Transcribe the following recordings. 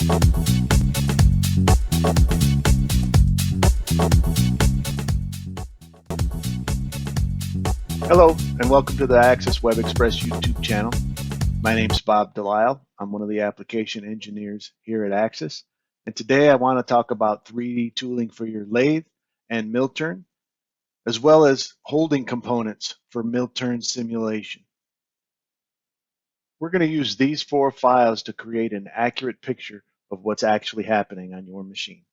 Hello, and welcome to the Access Web Express YouTube channel. My name is Bob Delisle. I'm one of the application engineers here at Access. And today I want to talk about 3D tooling for your lathe and MillTurn, as well as holding components for MillTurn simulation. We're going to use these 4 files to create an accurate picture of what's actually happening on your machine.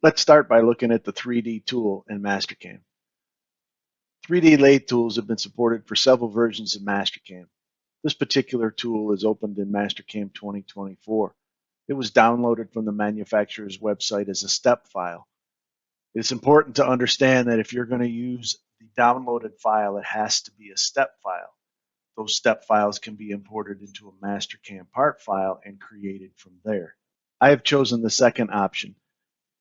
Let's start by looking at the 3D tool in Mastercam. 3D lathe tools have been supported for several versions of Mastercam. This particular tool is opened in Mastercam 2024. It was downloaded from the manufacturer's website as a step file. It's important to understand that if you're going to use the downloaded file, it has to be a step file. Those step files can be imported into a Mastercam part file and created from there. I have chosen the second option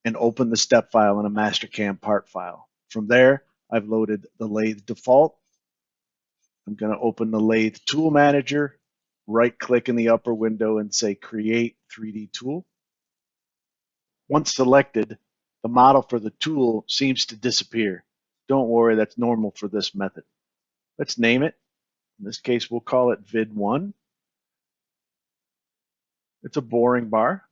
and opened the step file in a Mastercam part file. From there, I've loaded the lathe default. I'm going to open the lathe tool manager, right click in the upper window and say create 3D tool. Once selected, the model for the tool seems to disappear. Don't worry, that's normal for this method. Let's name it. In this case, we'll call it vid1. It's a boring bar.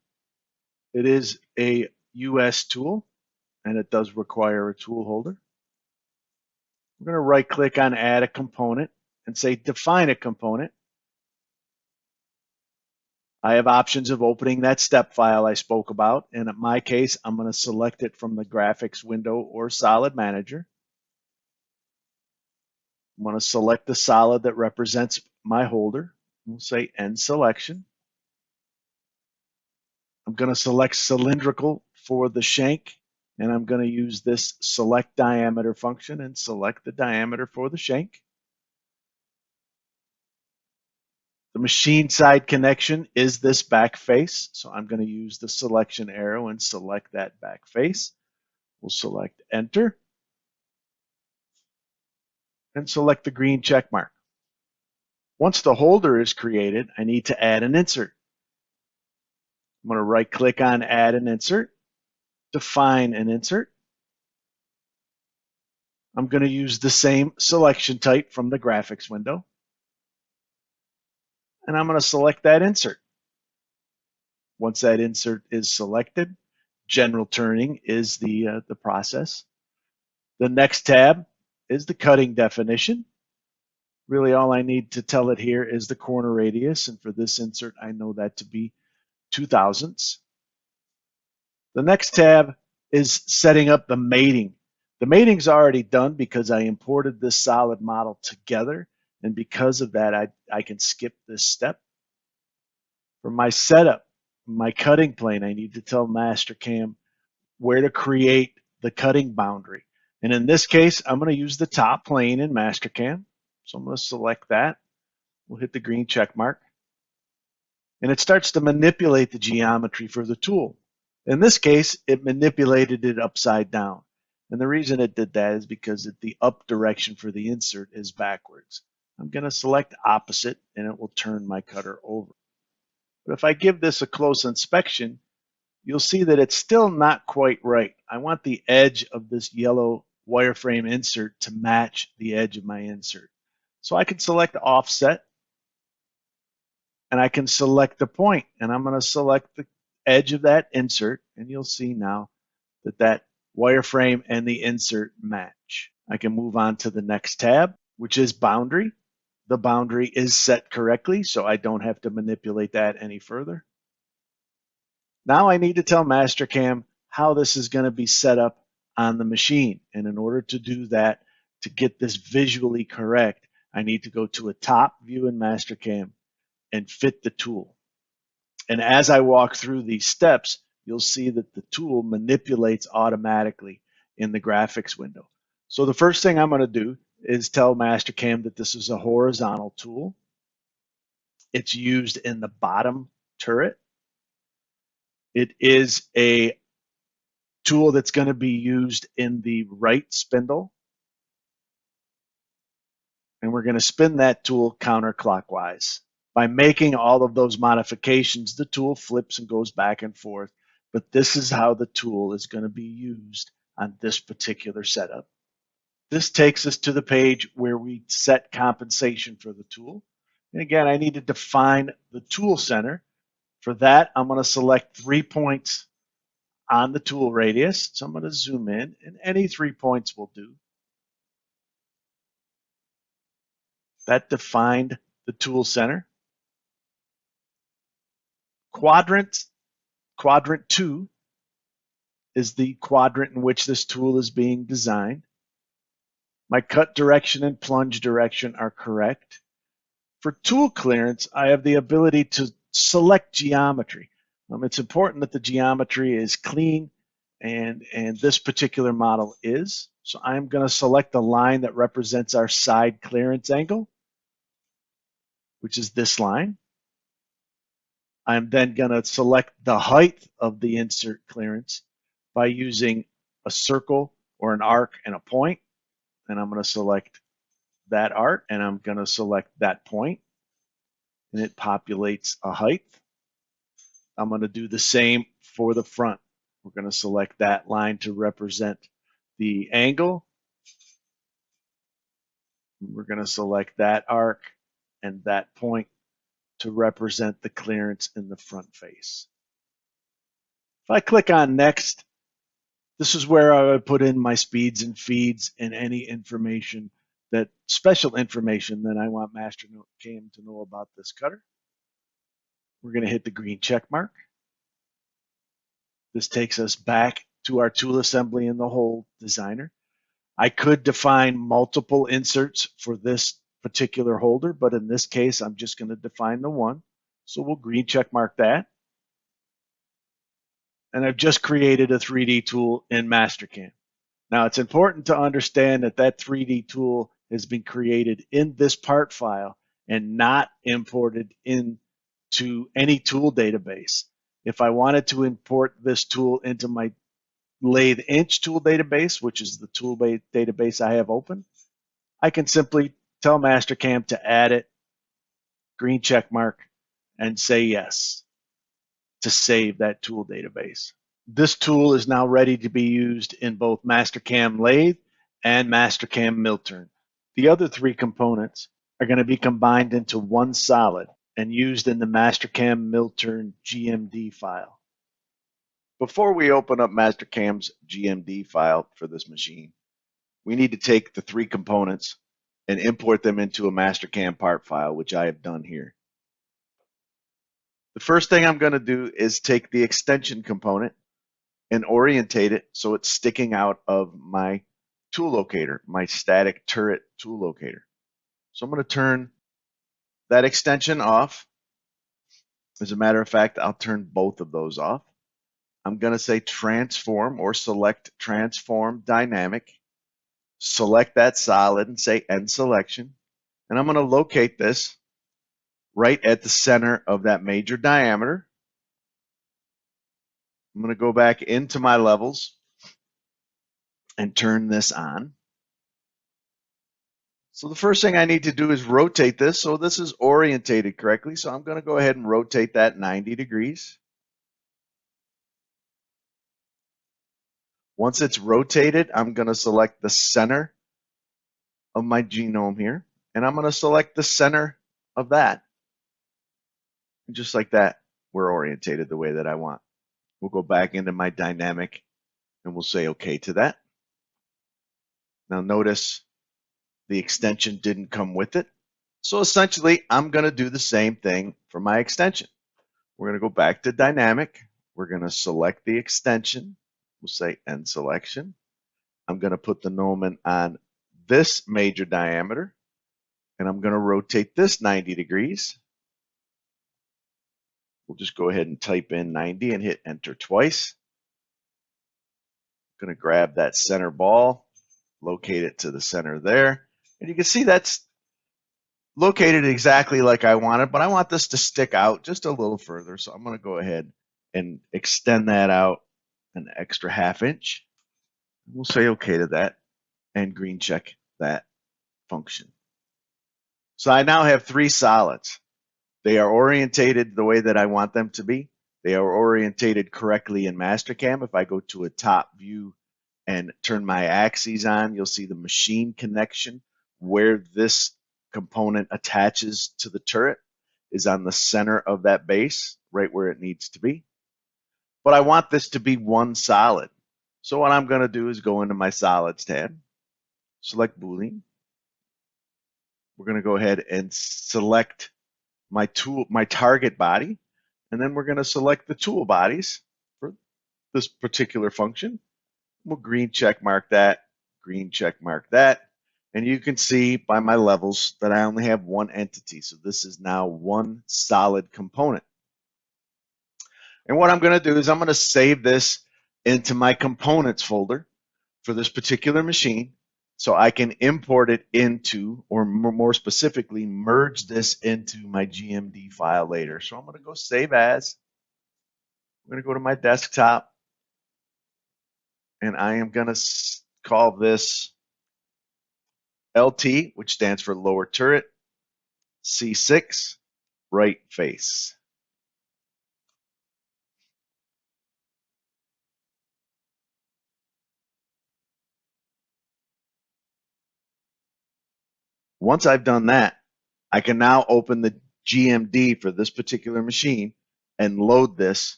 It is a US tool, and it does require a tool holder. We're going to right click on add a component and say define a component. I have options of opening that step file I spoke about, and in my case I'm going to select it from the graphics window or solid manager. I'm going to select the solid that represents my holder. We'll say end selection. I'm going to select cylindrical for the shank, and I'm going to use this select diameter function and select the diameter for the shank. The machine side connection is this back face, so I'm going to use the selection arrow and select that back face. We'll select enter and select the green check mark. Once the holder is created, I need to add an insert. I'm going to right click on add an insert, define an insert. I'm going to use the same selection type from the graphics window, and I'm going to select that insert. Once that insert is selected, general turning is the process. The next tab is the cutting definition. Really all I need to tell it here is the corner radius, and for this insert I know that to be 2 thousandths. The next tab is setting up the mating. The mating's already done because I imported this solid model together, and because of that I can skip this step. For my setup, my cutting plane, I need to tell Mastercam where to create the cutting boundary. And in this case, I'm going to use the top plane in Mastercam. So I'm going to select that. We'll hit the green check mark. And it starts to manipulate the geometry for the tool. In this case, it manipulated it upside down. And the reason it did that is because the up direction for the insert is backwards. I'm going to select opposite, and it will turn my cutter over. But if I give this a close inspection, you'll see that it's still not quite right. I want the edge of this yellow wireframe insert to match the edge of my insert. So I can select offset, and I can select the point, and I'm going to select the edge of that insert, and you'll see now that that wireframe and the insert match. I can move on to the next tab, which is boundary. The boundary is set correctly, so I don't have to manipulate that any further. Now I need to tell Mastercam how this is going to be set up on the machine. And in order to do that, to get this visually correct, I need to go to a top view in Mastercam and fit the tool. And as I walk through these steps, you'll see that the tool manipulates automatically in the graphics window. So the first thing I'm going to do is tell Mastercam that this is a horizontal tool. It's used in the bottom turret. It is a tool that's going to be used in the right spindle. And we're going to spin that tool counterclockwise. By making all of those modifications, the tool flips and goes back and forth. But this is how the tool is going to be used on this particular setup. This takes us to the page where we set compensation for the tool. And again, I need to define the tool center. For that, I'm going to select 3 points on the tool radius. So I'm going to zoom in, and any 3 points will do. That defined the tool center. Quadrant 2 is the quadrant in which this tool is being designed. My cut direction and plunge direction are correct. For tool clearance, I have the ability to select geometry. It's important that the geometry is clean, and this particular model is. So I'm going to select the line that represents our side clearance angle, which is this line. I'm then going to select the height of the insert clearance by using a circle or an arc and a point. And I'm going to select that arc, and I'm going to select that point, and it populates a height. I'm going to do the same for the front. We're going to select that line to represent the angle. We're going to select that arc and that point to represent the clearance in the front face. If I click on next, this is where I would put in my speeds and feeds and any information, that special information that I want Mastercam to know about this cutter. We're going to hit the green check mark. This takes us back to our tool assembly in the hole designer. I could define multiple inserts for this particular holder, but in this case, I'm just going to define the one. So we'll green check mark that. And I've just created a 3D tool in Mastercam. Now, it's important to understand that that 3D tool has been created in this part file and not imported into any tool database. If I wanted to import this tool into my lathe inch tool database, which is the tool database I have open, I can simply tell Mastercam to add it, green check mark, and say yes to save that tool database. This tool is now ready to be used in both Mastercam Lathe and Mastercam MillTurn. The other 3 components are going to be combined into one solid and used in the Mastercam MillTurn GMD file. Before we open up Mastercam's GMD file for this machine, we need to take the 3 components and import them into a Mastercam part file, which I have done here. The first thing I'm going to do is take the extension component and orientate it so it's sticking out of my tool locator, my static turret tool locator. So I'm going to turn that extension off. As a matter of fact, I'll turn both of those off. I'm going to say transform or select transform dynamic. Select that solid and say end selection. And I'm going to locate this right at the center of that major diameter. I'm going to go back into my levels and turn this on. So the first thing I need to do is rotate this so this is orientated correctly. So I'm going to go ahead and rotate that 90 degrees. Once it's rotated, I'm going to select the center of my genome here, and I'm going to select the center of that. And just like that, we're orientated the way that I want. We'll go back into my dynamic and we'll say OK to that. Now notice the extension didn't come with it. So essentially, I'm going to do the same thing for my extension. We're going to go back to dynamic. We're going to select the extension. We'll say end selection. I'm going to put the gnomon on this major diameter, and I'm going to rotate this 90 degrees. We'll just go ahead and type in 90 and hit enter twice. I'm going to grab that center ball, locate it to the center there. And you can see that's located exactly like I wanted, but I want this to stick out just a little further. So I'm going to go ahead and extend that out an extra ½ inch. We'll say OK to that and green check that function. So I now have 3 solids. They are orientated the way that I want them to be. They are orientated correctly in Mastercam. If I go to a top view and turn my axes on, you'll see the machine connection where this component attaches to the turret is on the center of that base, right where it needs to be. But I want this to be one solid. So what I'm going to do is go into my solids tab, select Boolean. We're going to go ahead and select my target body, and then we're going to select the tool bodies for this particular function. We'll green check mark that, green check mark that, and you can see by my levels that I only have one entity. So this is now one solid component. And what I'm going to do is I'm going to save this into my components folder for this particular machine, so I can import it into, or more specifically, merge this into my GMD file later. So I'm going to go save as. I'm going to go to my desktop, and I am going to call this LT, which stands for lower turret, C6, right face. Once I've done that, I can now open the GMD for this particular machine and load this,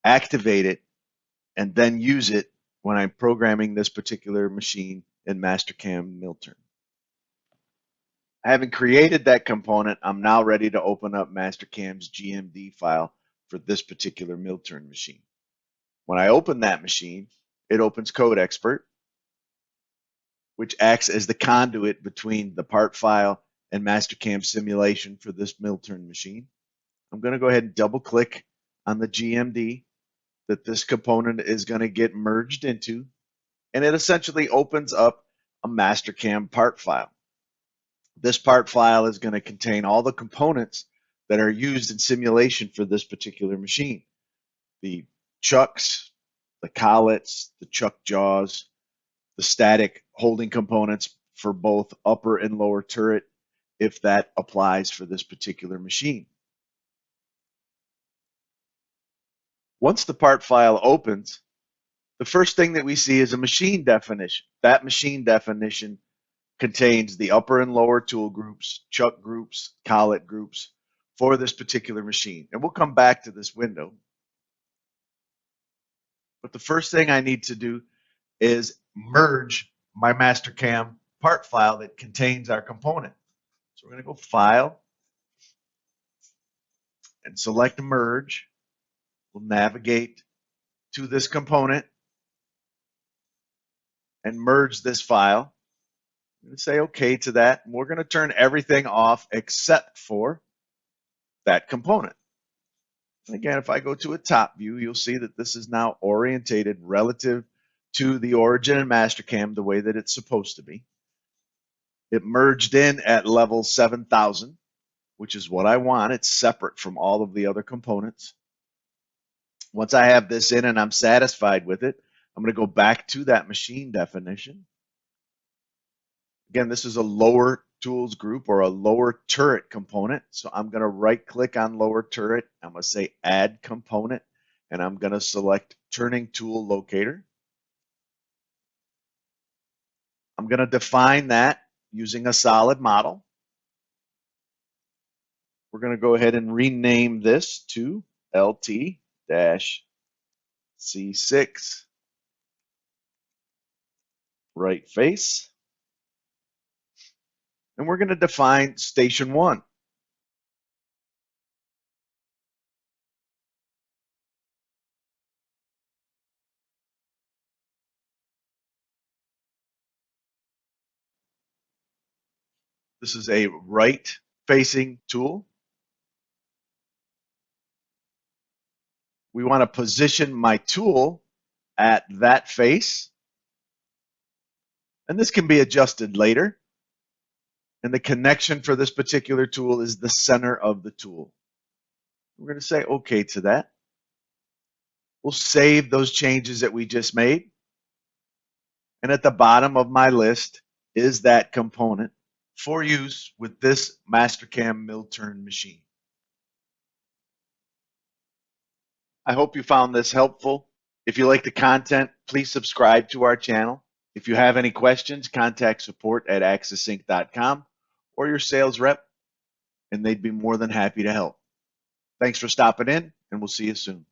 activate it, and then use it when I'm programming this particular machine in Mastercam MillTurn. Having created that component, I'm now ready to open up Mastercam's GMD file for this particular MillTurn machine. When I open that machine, it opens Code Expert, which acts as the conduit between the part file and Mastercam simulation for this MillTurn machine. I'm going to go ahead and double click on the GMD that this component is going to get merged into, and it essentially opens up a Mastercam part file. This part file is going to contain all the components that are used in simulation for this particular machine. The chucks, the collets, the chuck jaws, the static holding components for both upper and lower turret, if that applies for this particular machine. Once the part file opens, the first thing that we see is a machine definition. That machine definition contains the upper and lower tool groups, chuck groups, collet groups for this particular machine. And we'll come back to this window. But the first thing I need to do is merge my Mastercam part file that contains our component. So we're going to go File and select Merge. We'll navigate to this component and merge this file. I'm going to say OK to that. And we're going to turn everything off except for that component. And again, if I go to a top view, you'll see that this is now orientated relative to the origin and Mastercam the way that it's supposed to be. It merged in at level 7000, which is what I want. It's separate from all of the other components. Once I have this in and I'm satisfied with it, I'm going to go back to that machine definition. Again, this is a lower tools group or a lower turret component. So I'm going to right click on lower turret. I'm going to say add component, and I'm going to select turning tool locator. I'm going to define that using a solid model. We're going to go ahead and rename this to LT-C6 right face. And we're going to define station 1. This is a right-facing tool. We want to position my tool at that face. And this can be adjusted later. And the connection for this particular tool is the center of the tool. We're going to say OK to that. We'll save those changes that we just made. And at the bottom of my list is that component for use with this Mastercam MillTurn machine. I hope you found this helpful. If you like the content, please subscribe to our channel. If you have any questions, contact support@axisinc.com or your sales rep, and they'd be more than happy to help. Thanks for stopping in, and we'll see you soon.